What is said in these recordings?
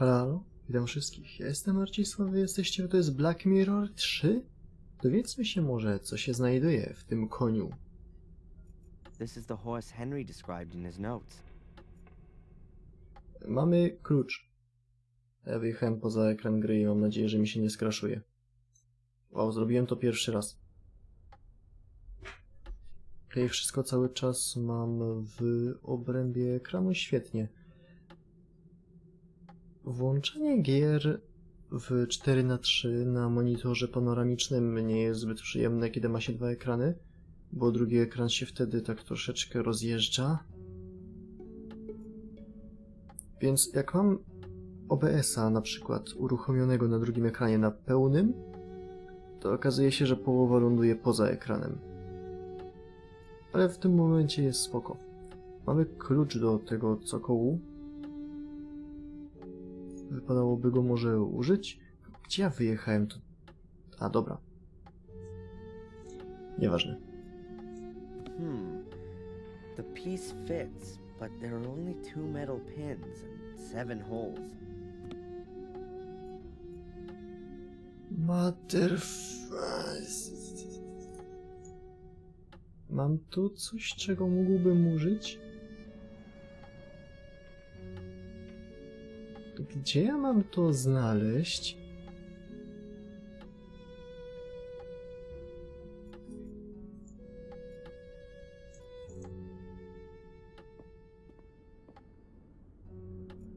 Halo, witam wszystkich. Ja jestem Marcisław, wy jesteście, to jest Black Mirror 3? Dowiedzmy się może, co się znajduje w tym koniu. This is the horse Henry described in his notes. Mamy klucz. Ja wyjechałem poza ekran gry i mam nadzieję, że mi się nie skraszuje. Wow, zrobiłem to pierwszy raz. I wszystko cały czas mam w obrębie ekranu, świetnie. Włączanie gier w 4:3 na monitorze panoramicznym nie jest zbyt przyjemne, kiedy ma się dwa ekrany, bo drugi ekran się wtedy tak troszeczkę rozjeżdża. Więc jak mam OBS-a na przykład uruchomionego na drugim ekranie na pełnym, to okazuje się, że połowa ląduje poza ekranem. Ale w tym momencie jest spoko. Mamy klucz do tego cokołu. Wypadałoby go może użyć. Gdzie ja wyjechałem? To... A, dobra. Nieważne. The piece fits, but there are only 2 metal pins and 7 holes. Mam tu coś, czego mógłbym użyć? Gdzie ja mam to znaleźć?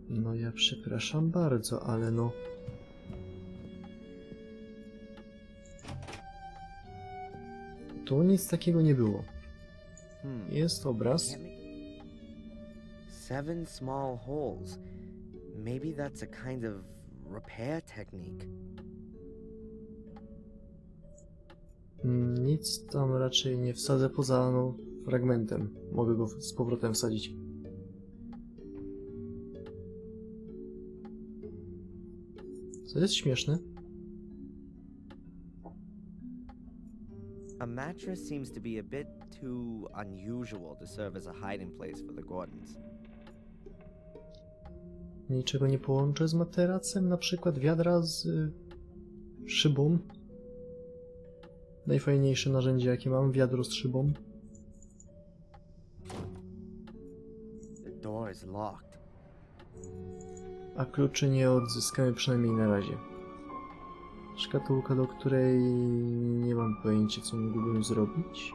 No ja przepraszam bardzo, ale no... Tu nic takiego nie było. Jest obraz. 7 small holes. Maybe that's a kind of repair technique. Nic tam raczej nie wsadzę poza, no, fragmentem. Mogę go z powrotem wsadzić. Co jest śmieszne? A mattress seems to be a bit too unusual to serve as a hiding place for the Gordons. Niczego nie połączę z materacem, na przykład wiadra z szybą. Najfajniejsze narzędzie, jakie mam, wiadro z szybą. The door is locked. A kluczy nie odzyskamy przynajmniej na razie. Szkatułka, do której nie mam pojęcia, co mógłbym zrobić.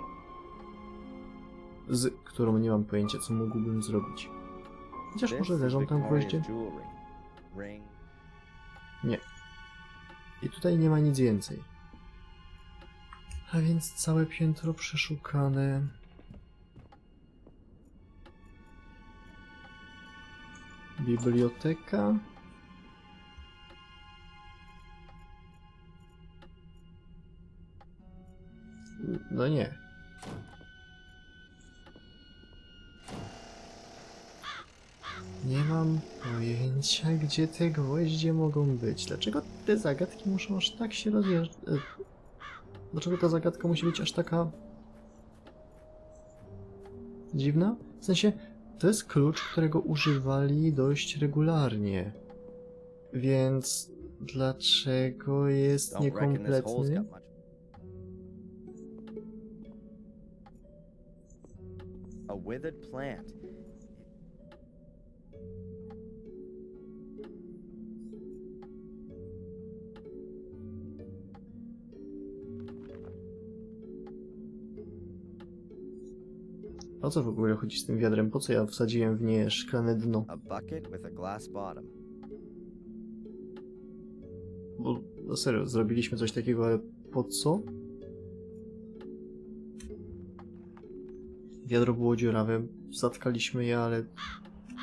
Z którą nie mam pojęcia, co mógłbym zrobić. Chociaż może leżą tam gwoździe? Nie. I tutaj nie ma nic więcej. A więc całe piętro przeszukane. Biblioteka. No nie. Nie mam pojęcia, gdzie te gwoździe mogą być. Dlaczego te zagadki muszą aż tak się rozjeżdżać? Dlaczego ta zagadka musi być aż taka... dziwna? W sensie, to jest klucz, którego używali dość regularnie. Więc... dlaczego jest niekompletny? A withered plant. O co w ogóle chodzi z tym wiadrem? Po co ja wsadziłem w nie szklane dno? A bucket with a glass bottom. Bo, no serio, zrobiliśmy coś takiego, ale po co? Wiadro było dziurawe, zatkaliśmy je, ale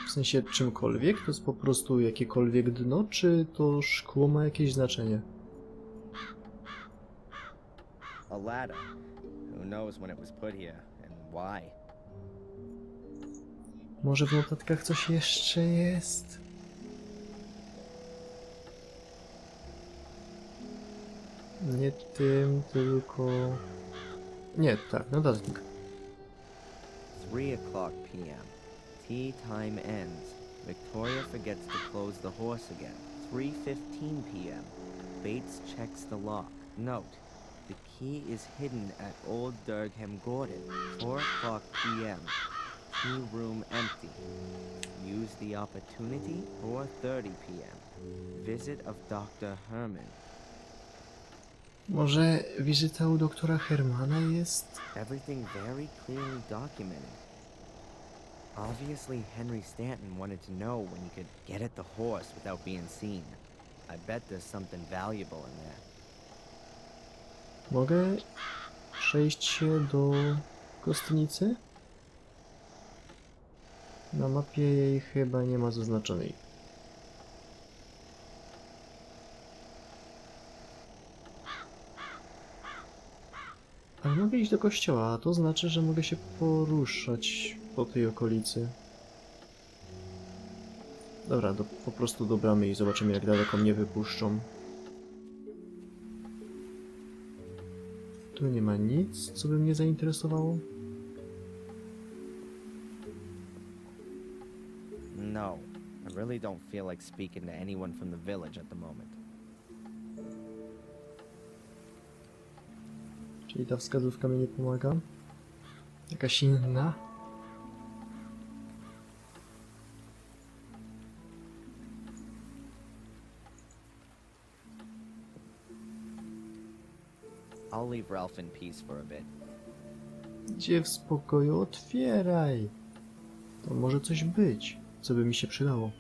w sensie czymkolwiek? To jest po prostu jakiekolwiek dno, czy to szkło ma jakieś znaczenie? A ladder. Who knows when it was put here and why? Może w notatkach coś jeszcze jest? Nie tym, tylko... Nie, tak, notatnik. 3 o'clock p.m. Tea time ends. Victoria forgets to close the horse again. 3:15 p.m. Bates checks the lock. Note, the key is hidden at Old Durgham Gordon. 4 o'clock p.m. Tea room empty. Use the opportunity. 4:30 p.m. Visit of Dr. Herman. Może wizyta u doktora Hermana jest... Everything very clearly documented. Obviously, Henry Stanton wanted to know when he could get at the horse without being seen. I bet there's something valuable in there. Mogę przejść się do kostnicy? Na mapie jej chyba nie ma zaznaczonej. Ale mogę iść do kościoła, a to znaczy, że mogę się poruszać po tej okolicy. Dobra, po prostu do bramy i zobaczymy, jak daleko mnie wypuszczą. Tu nie ma nic, co by mnie zainteresowało. No, I really don't feel like speaking to anyone from the village at the moment. Czyli ta wskazówka mi nie pomaga. Jakaś inna? I'll leave Ralph in peace for a bit. Gdzie w spokoju? Otwieraj! To może coś być, co by mi się przydało.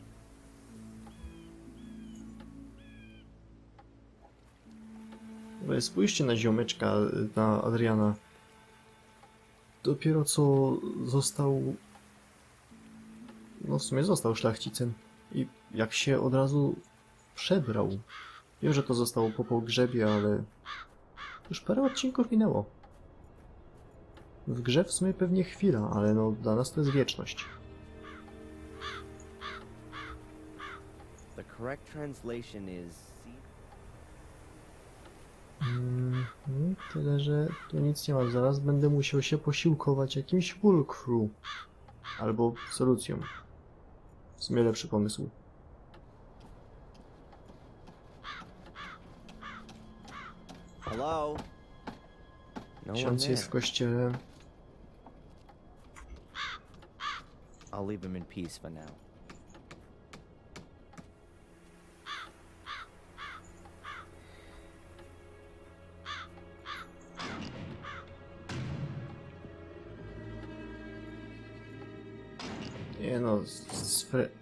Ale spójrzcie na ziomeczka, na Adriana. Dopiero co został... No w sumie został szlachcicem. I jak się od razu przebrał. Wiem, że to zostało po pogrzebie, ale... Już parę odcinków minęło. W grze w sumie pewnie chwila, ale no dla nas to jest wieczność. The correct translation is... Tyle, że tu nic nie ma. Zaraz będę musiał się posiłkować jakimś Wulkru. Albo solucją. W sumie lepszy pomysł. Hello? No one Ksiądz jest w there. kościele. I'll leave him in peace for now. Nie no,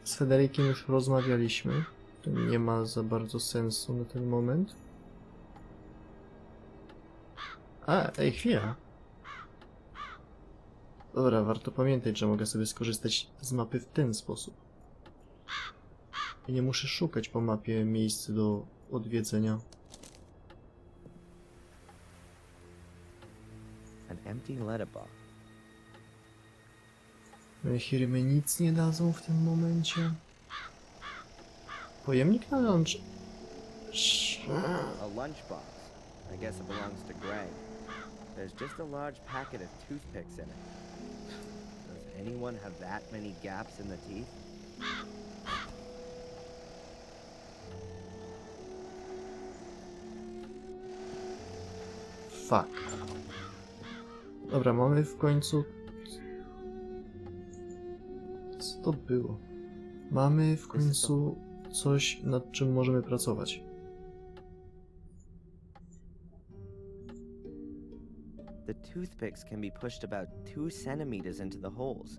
z Frederikiem już rozmawialiśmy. To nie ma za bardzo sensu na ten moment. Ej, chwila. Dobra, warto pamiętać, że mogę sobie skorzystać z mapy w ten sposób. I nie muszę szukać po mapie miejsc do odwiedzenia. An empty letterbox. Mechiry mi nic nie dadzą w tym momencie. Pojemnik na lunch. A lunchbox. I guess it belongs to Greg. There's just a large packet of toothpicks in it. Does anyone have that many gaps in the teeth? Fuck. Dobra, mamy w końcu... Co to było? Mamy w końcu coś, nad czym możemy pracować. The toothpicks can be pushed about 2 centimeters into the holes,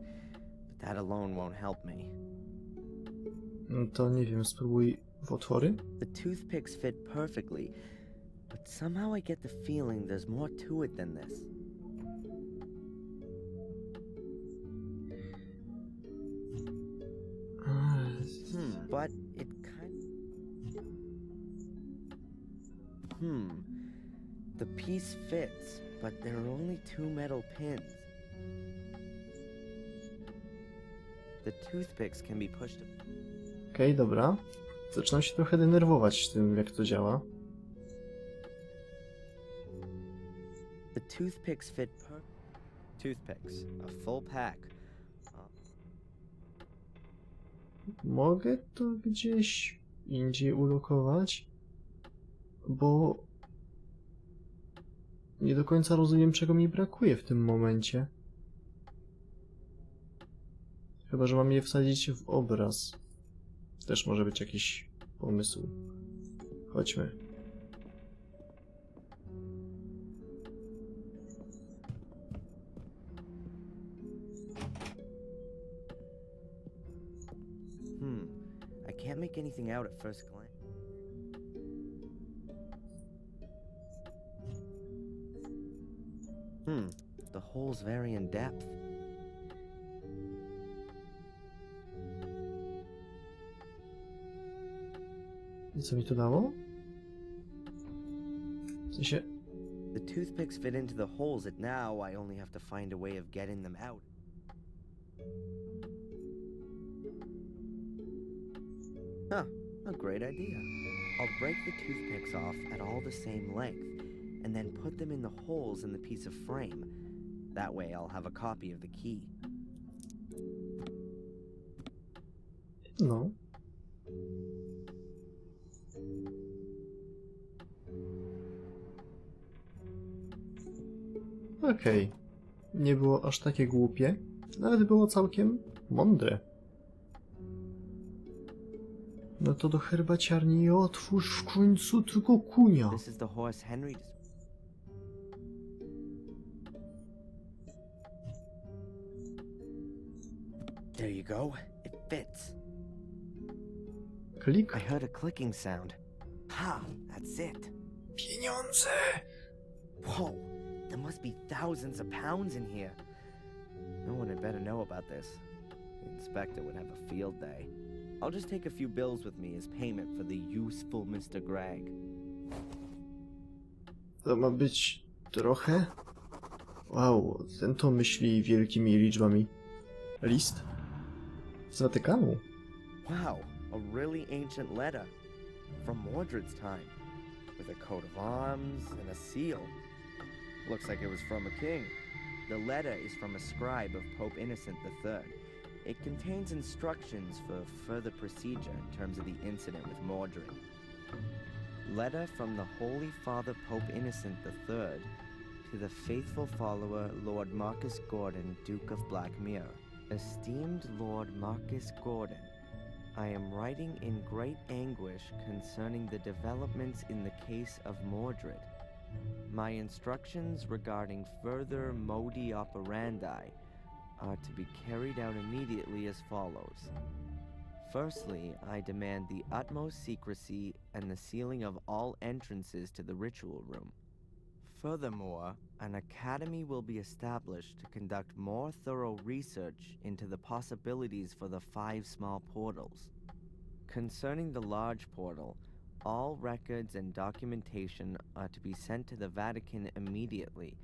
but that alone won't help me. No to nie wiem, spróbuj w otwory. The toothpicks fit perfectly, but somehow I get the feeling there's more to it than this. But it kind The piece fits, but there are only 2 metal pins. The toothpicks can be pushed. Okej, dobra. Zaczynam się trochę denerwować tym, jak to działa. The toothpicks fit Toothpicks, a full pack. mogę to gdzieś indziej ulokować? Bo nie do końca rozumiem, czego mi brakuje w tym momencie. Chyba że mam je wsadzić w obraz. Też może być jakiś pomysł. Chodźmy. I can't make anything out at first glance. The hole's very in depth. I co mi to dało? W sensie... The toothpicks fit into the holes, and now I only have to find a way of getting them out. Huh, a great idea. I'll break the toothpicks off at all the same length, and then put them in the holes in the piece of frame. That way I'll have a copy of the key. No. Okej. Nie było aż takie głupie. Nawet było całkiem mądre. No to do herbaciarni otwórz w końcu tylko kunia. This is the horse Henry. There you go. It fits. Klik. I heard a clicking sound. Ha! That's it. Pieniądze! Whoa! There must be thousands of pounds in here. No one had better know about this. The inspector would have a field day. I'll just take a few bills with me as payment for the useful Mr. Gregg. To ma być trochę? Wow, ten to myśli wielkimi liczbami. List? Z Watykanu? Wow, a really ancient letter. From Mordred's time. With a coat of arms and a seal. Looks like it was from a king. The letter is from a scribe of Pope Innocent III. It contains instructions for further procedure in terms of the incident with Mordred. Letter from the Holy Father Pope Innocent III to the faithful follower Lord Marcus Gordon, Duke of Blackmere. Esteemed Lord Marcus Gordon, I am writing in great anguish concerning the developments in the case of Mordred. My instructions regarding further modi operandi are to be carried out immediately as follows. Firstly, I demand the utmost secrecy and the sealing of all entrances to the ritual room. Furthermore, an academy will be established to conduct more thorough research into the possibilities for the 5 small portals. Concerning the large portal, all records and documentation are to be sent to the Vatican immediately,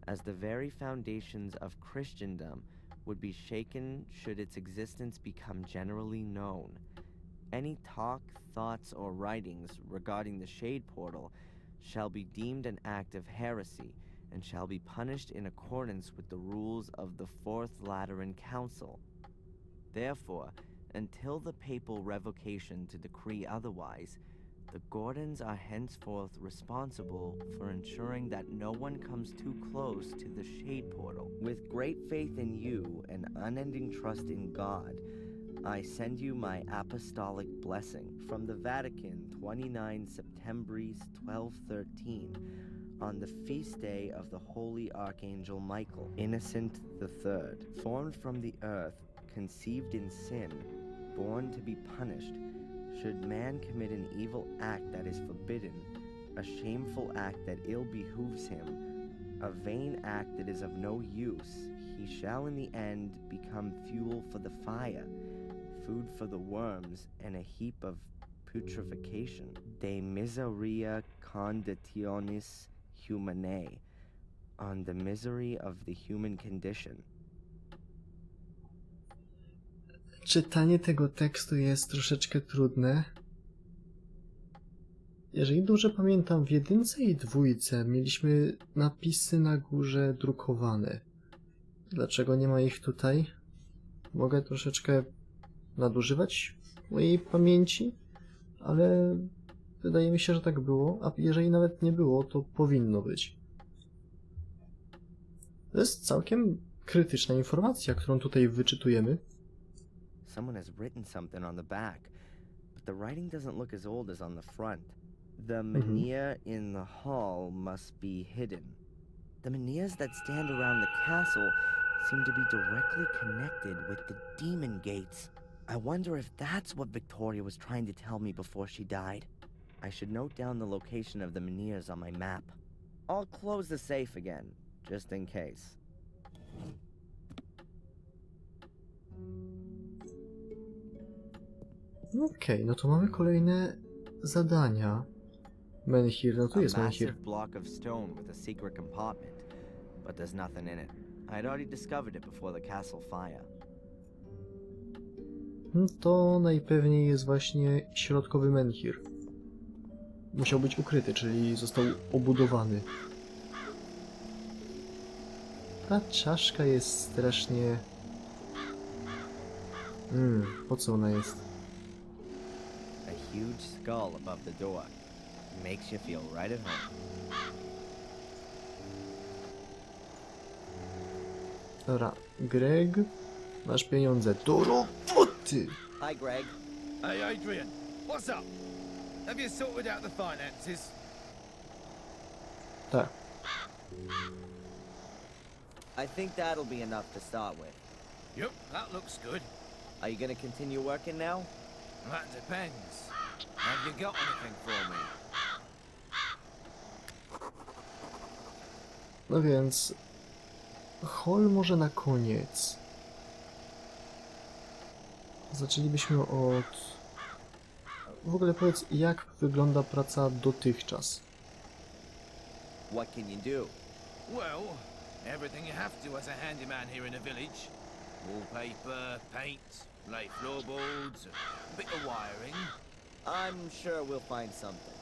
as the very foundations of Christendom would be shaken should its existence become generally known. Any talk, thoughts, or writings regarding the Shade Portal shall be deemed an act of heresy and shall be punished in accordance with the rules of the Fourth Lateran Council. Therefore, until the papal revocation to decree otherwise, the Gordons are henceforth responsible for ensuring that no one comes too close to the Shade Portal. With great faith in you and unending trust in God, I send you my apostolic blessing from the Vatican 29 Septembris 1213 on the feast day of the Holy Archangel Michael, Innocent III, formed from the earth, conceived in sin, born to be punished. Should man commit an evil act that is forbidden, a shameful act that ill behooves him, a vain act that is of no use, he shall in the end become fuel for the fire, food for the worms, and a heap of putrefaction. De miseria conditionis humanae, on the misery of the human condition. Czytanie tego tekstu jest troszeczkę trudne. Jeżeli dobrze pamiętam, w 1 i 2 mieliśmy napisy na górze drukowane. Dlaczego nie ma ich tutaj? Mogę troszeczkę nadużywać mojej pamięci, ale wydaje mi się, że tak było, a jeżeli nawet nie było, to powinno być. To jest całkiem krytyczna informacja, którą tutaj wyczytujemy. Someone has written something on the back, but the writing doesn't look as old as on the front. The menhir in the hall must be hidden. The menhirs that stand around the castle seem to be directly connected with the demon gates. I wonder if that's what Victoria was trying to tell me before she died. I should note down the location of the menhirs on my map. I'll close the safe again, just in case. Okej, no to mamy kolejne zadania. Menhir, no tu A jest menhir. massive block of stone with a secret compartment, but there's nothing in it. I'd already discovered it before the castle fire. To najpewniej jest właśnie środkowy menhir. Musiał być ukryty, czyli został obudowany. Ta czaszka jest strasznie... po co ona jest? A huge skull above the door. Makes you feel right at home. Dobra, Greg, masz pieniądze. Do roboty! Hi, Greg. Hey, Adrian, what's up? Have you sorted out the finances? Tak. I think that'll be enough to start with. Yep, that looks good. Are you gonna continue working now? That depends. Have you got anything for me? No więc... Hol może na koniec. Zaczęlibyśmy od... W ogóle powiedz, jak wygląda praca dotychczas? What can you do? Well, everything you have to as a handyman here in the village. Wallpaper, paint, lay floorboards, a bit of wiring. I'm sure we'll find something.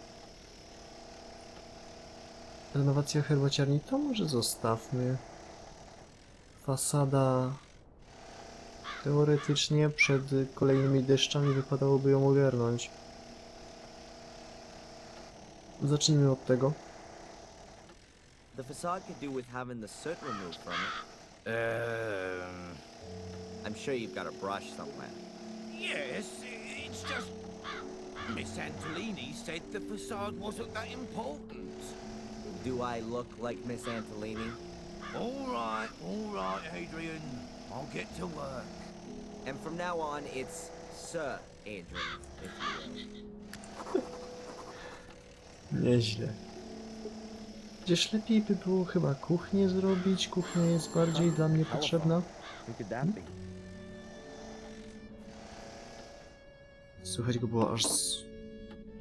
Renowacja herbaciarni to może zostawmy. Fasada... Teoretycznie przed kolejnymi deszczami wypadałoby ją ogarnąć. Zacznijmy od tego. The facade could do with having the soot removed from it. I'm sure you've got a brush somewhere. Yes, it's just... Miss Antolini said the facade wasn't that important. Do I look like Miss Antolini? All right, Adrian. I'll get to work. And from now on, it's Sir Adrian, if you will. Nieźle. Gdzież lepiej by było chyba kuchnię zrobić. Kuchnia jest bardziej dla mnie potrzebna. Who could that be? Słychać go było aż z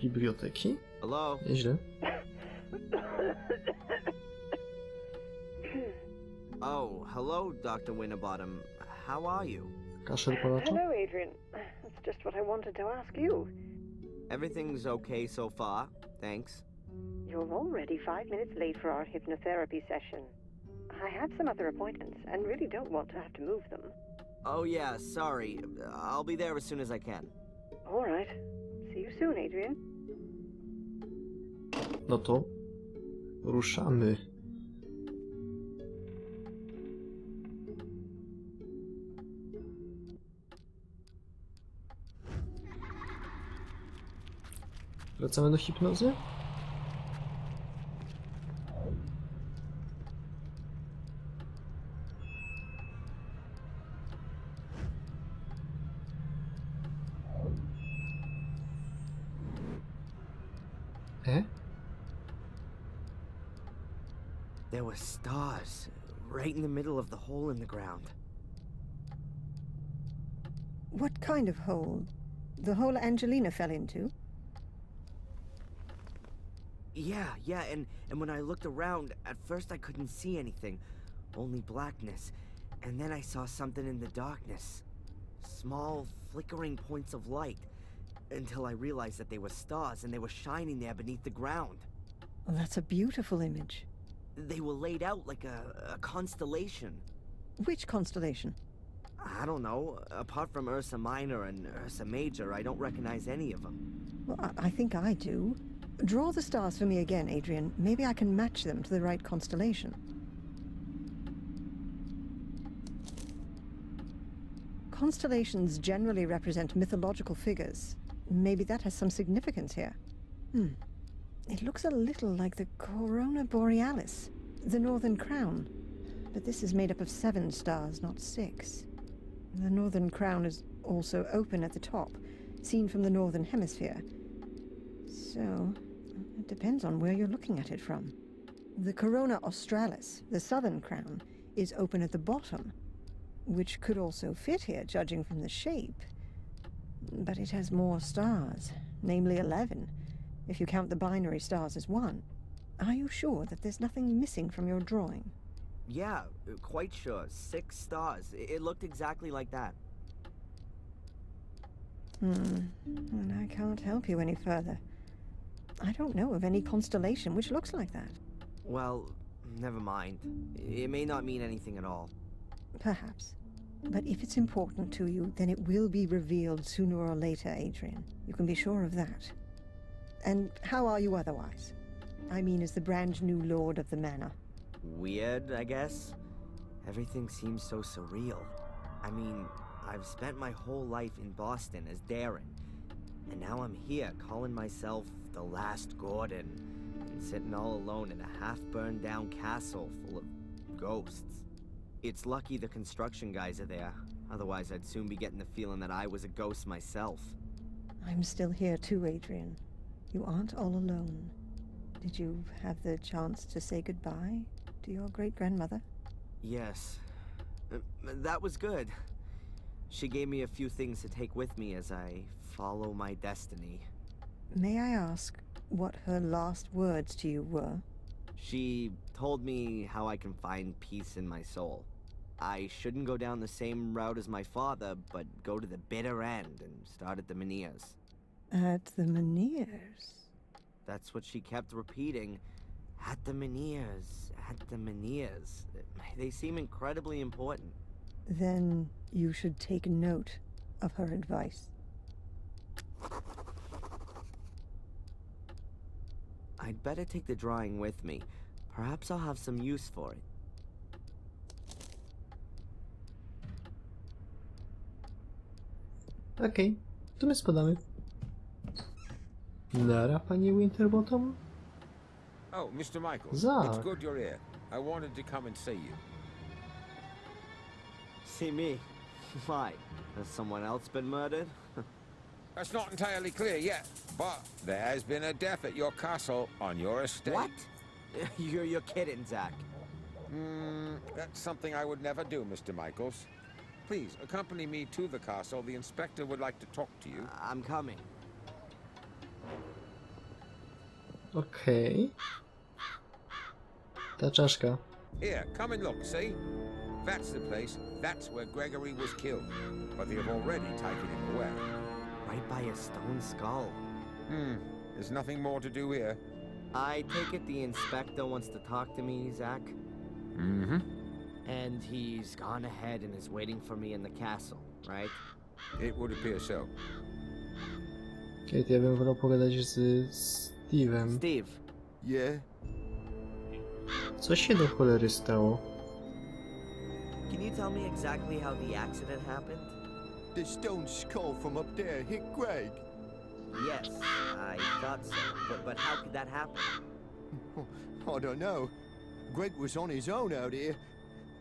biblioteki. Hello? Nieźle. Oh, hello, Dr. Winterbottom. How are you? Kaszel palacza? Hello, Adrian. That's just what I wanted to ask you. Everything's okay so far, thanks. You're already 5 minutes late for our hypnotherapy session. I have some other appointments and really don't want to have to move them. Oh yeah, sorry. I'll be there as soon as I can. All right. See you soon, Adrian. No to ruszamy. Wracamy do hipnozy? There were stars right in the middle of the hole in the ground. What kind of hole? The hole Angelina fell into? Yeah, and when I looked around, at first I couldn't see anything, only blackness. And then I saw something in the darkness. Small, flickering points of light. Until I realized that they were stars and they were shining there beneath the ground. Well, that's a beautiful image. They were laid out like a constellation. Which constellation? I don't know. Apart from Ursa Minor and Ursa Major, I don't recognize any of them. Well, I think I do. Draw the stars for me again, Adrian. Maybe I can match them to the right constellation. Constellations generally represent mythological figures. Maybe that has some significance here. It looks a little like the Corona Borealis, the Northern Crown. But this is made up of 7 stars, not 6. The Northern Crown is also open at the top, seen from the Northern Hemisphere. So, it depends on where you're looking at it from. The Corona Australis, the Southern Crown, is open at the bottom, which could also fit here, judging from the shape. But it has more stars, namely 11, if you count the binary stars as 1. Are you sure that there's nothing missing from your drawing? Yeah, quite sure. 6 stars. It looked exactly like that. And I can't help you any further. I don't know of any constellation which looks like that. Well, never mind. It may not mean anything at all. Perhaps. But if it's important to you, then it will be revealed sooner or later, Adrian. You can be sure of that. And how are you otherwise? I mean, as the brand new lord of the manor. Weird, I guess. Everything seems so surreal. I mean, I've spent my whole life in Boston as Darren, and now I'm here calling myself the Last Gordon, and sitting all alone in a half-burned down castle full of ghosts. It's lucky the construction guys are there, otherwise I'd soon be getting the feeling that I was a ghost myself. I'm still here too, Adrian. You aren't all alone. Did you have the chance to say goodbye to your great-grandmother? Yes. That was good. She gave me a few things to take with me as I follow my destiny. May I ask what her last words to you were? She told me how I can find peace in my soul. I shouldn't go down the same route as my father, but go to the bitter end and start at the Menhirs. At the Menhirs? That's what she kept repeating. At the Menhirs, at the Menhirs. They seem incredibly important. Then you should take note of her advice. I'd better take the drawing with me. Perhaps I'll have some use for it. Okej, to my spadamy. Nara, panie Winterbottom? Oh, Mr. Michaels, Zach. it's good you're here. I wanted to come and see you. See me? Why? Has someone else been murdered? That's not entirely clear yet, but there has been a death at your castle on your estate. What? You're kidding, Zach. That's something I would never do, Mr. Michaels. Please, accompany me to the castle. The inspector would like to talk to you. I'm coming. Okej. Ta czaszka. Here, come and look, see? That's the place. That's where Gregory was killed. But they have already taken him away. Right by a stone skull. There's nothing more to do here. I take it the inspector wants to talk to me, Zach? Mm-hmm. And he's gone ahead and is waiting for me in the castle, right? It would appear so. Okej, to ja bym wolał pogadać z Steve'em. Steve, Yeah? Co się do cholery stało? can you tell me exactly how the accident happened? The stone skull from up there hit Greg. Yes, I thought so. But how could that happen? I don't know. Greg was on his own out here.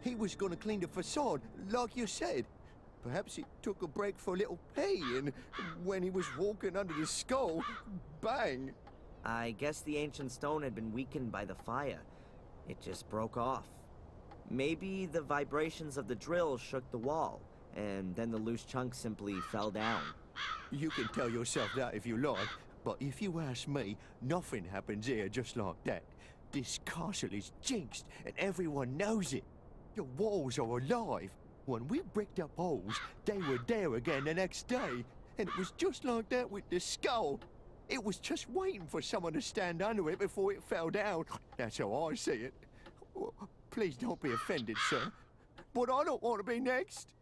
He was gonna clean the facade, like you said. Perhaps he took a break for a little pee, and when he was walking under the skull, bang! I guess the ancient stone had been weakened by the fire. It just broke off. Maybe the vibrations of the drill shook the wall, and then the loose chunks simply fell down. You can tell yourself that if you like, but if you ask me, nothing happens here just like that. This castle is jinxed, and everyone knows it. The walls are alive. When we bricked up holes, they were there again the next day. And it was just like that with the skull. It was just waiting for someone to stand under it before it fell down. That's how I see it. Please don't be offended, sir. But I don't want to be next.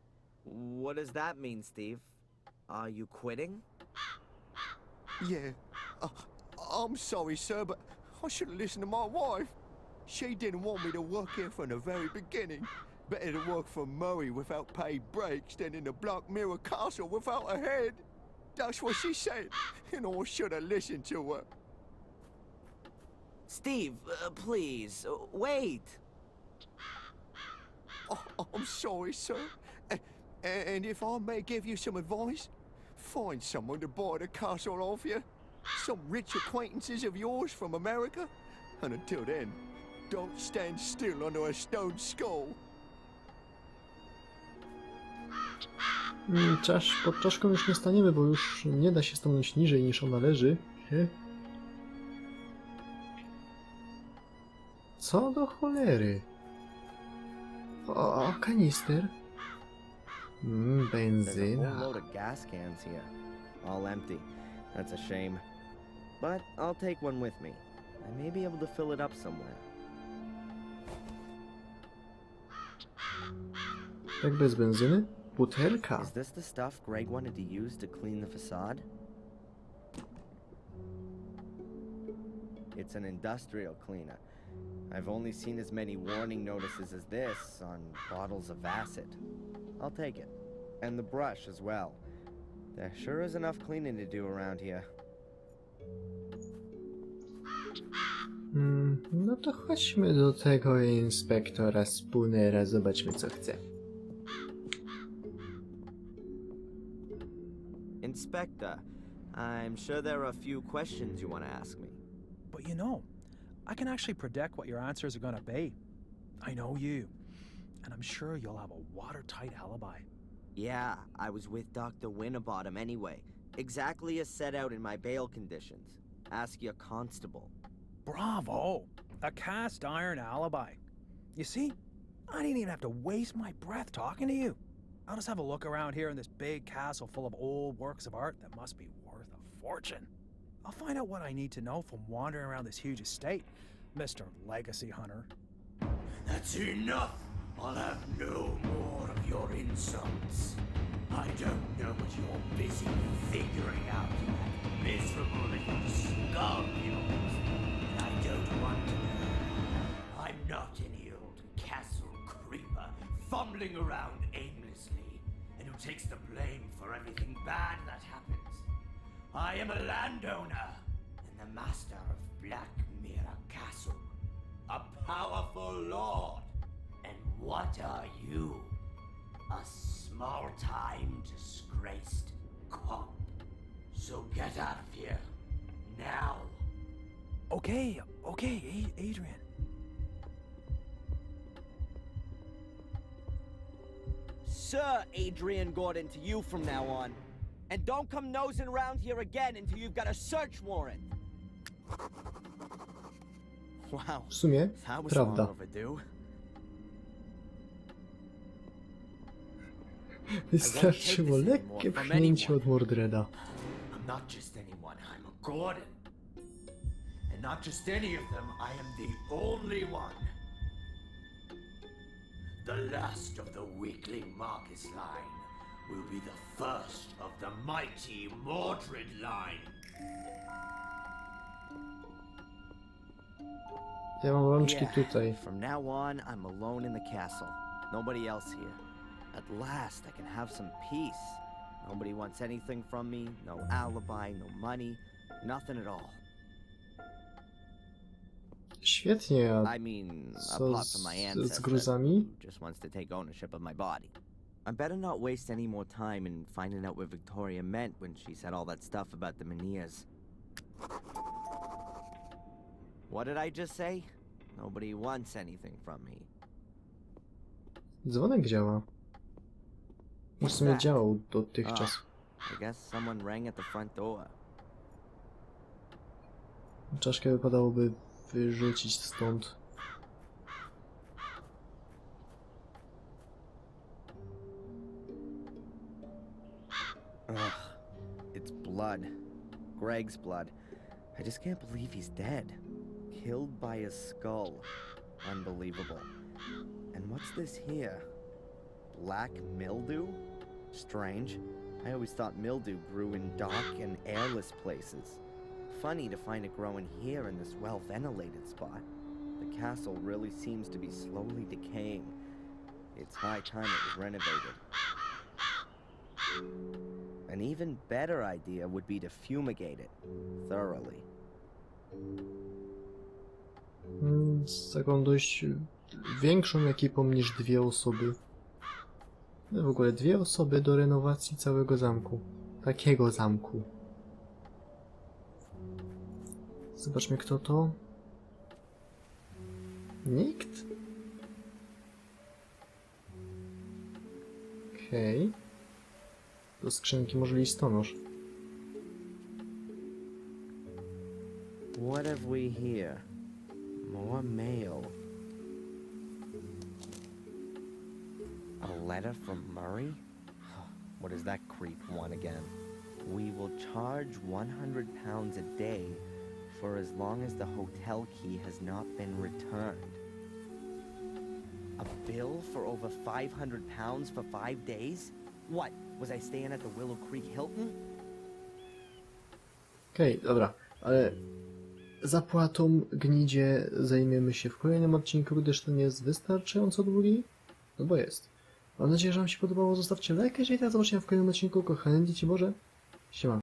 What does that mean, Steve? Are you quitting? Yeah. I'm sorry, sir, but I should have listened to my wife. She didn't want me to work here from the very beginning. Better to work for Murray without paid breaks than in the Black Mirror Castle without a head. That's what she said, and I should have listened to her. Steve, please, wait. I'm sorry, sir. And if I may give you some advice, find someone to buy the castle off you. Some rich acquaintances of yours from America. And until then, don't stand still under a stone skull. Pod czaszką już nie staniemy, bo już nie da się stanąć niżej niż ona leży. Co do cholery? O, kanister. There's a whole Benzyna. load of gas cans here, all empty. That's a shame. But I'll take one with me. I may be able to fill it up somewhere. Jak bez benzyny? Butelka. Is this the stuff Greg wanted to use to clean the facade? It's an industrial cleaner. I've only seen as many warning notices as this on bottles of acid. I'll take it. And the brush as well. There sure is enough cleaning to do around here. No to chodźmy do tego inspektora Spoonera, zobaczmy co chce. Inspector, I'm sure there are a few questions you want to ask me. But you know, I can actually predict what your answers are going to be. I know you, and I'm sure you'll have a watertight alibi. Yeah, I was with Dr. Winterbottom anyway. Exactly as set out in my bail conditions. Ask your constable. Bravo! A cast iron alibi. You see, I didn't even have to waste my breath talking to you. I'll just have a look around here in this big castle full of old works of art that must be worth a fortune. I'll find out what I need to know from wandering around this huge estate, Mr. Legacy Hunter. That's enough! I'll have no more of your insults. I don't know what you're busy figuring out, you that miserable little skull of yours. And I don't want to know. I'm not any old castle creeper fumbling around aimlessly and who takes the blame for everything bad that happens. I am a landowner and the master of Black Mirror Castle, a powerful lord. And what are you? A small-time disgraced cop. So get out of here, now. Okay, Adrian. Sir Adrian Gordon to you from now on. And don't come nosing around here again until you've got a search warrant. Wow, W sumie, that was long prawda. overdue. Wystarczyło lekkie pchnięcie od Mordreda. I'm not just anyone, I'm a Gordon. And not just any of them, I am the only one. The last of the weakling Marcus line will be the first of the mighty Mordred line. Ja mam rączki tutaj. From now on, I'm alone in the castle. Nobody else here. At last, I can have some peace. Nobody wants anything from me. No alibi, no money, nothing at all. Świetnie, a I mean, co apart from my z ancestor, gruzami? who just wants to take ownership of my body. I better not waste any more time in finding out what Victoria meant when she said all that stuff about the Meniers. What did I just say? Nobody wants anything from me. Dzwonek działa. W sumie działał dotychczas. I guess someone rang at the front door. Czaszkę wypadałoby wyrzucić stąd. Ugh, it's blood. Greg's blood. I just can't believe he's dead. Killed by his skull. Unbelievable. And what's this here? Black mildew? Strange. I always thought mildew grew in dark and airless places. Funny to find it growing here in this well-ventilated spot. The castle really seems to be slowly decaying. It's high time it was renovated. An even better idea would be to fumigate it thoroughly. Z taką dość większą ekipą niż 2 osoby. No w ogóle 2 osoby do renowacji całego zamku. Takiego zamku. Zobaczmy, kto to. Nikt? Okej. Do skrzynki może listonosz. What have we here? More mail. A letter from Murray? What does that creep want again? We will charge £100 a day for as long as the hotel key has not been returned. A bill for over £500 for 5 days? What, was I staying at the Willow Creek Hilton? Okej, dobra, ale zapłatą gnidzie zajmiemy się w kolejnym odcinku, gdyż ten jest wystarczająco długi. No bo jest. Mam nadzieję, że wam się podobało. Zostawcie lajka, jeżeli tak, zobaczymy w kolejnym odcinku. Kochane dzieci Boże. Siema.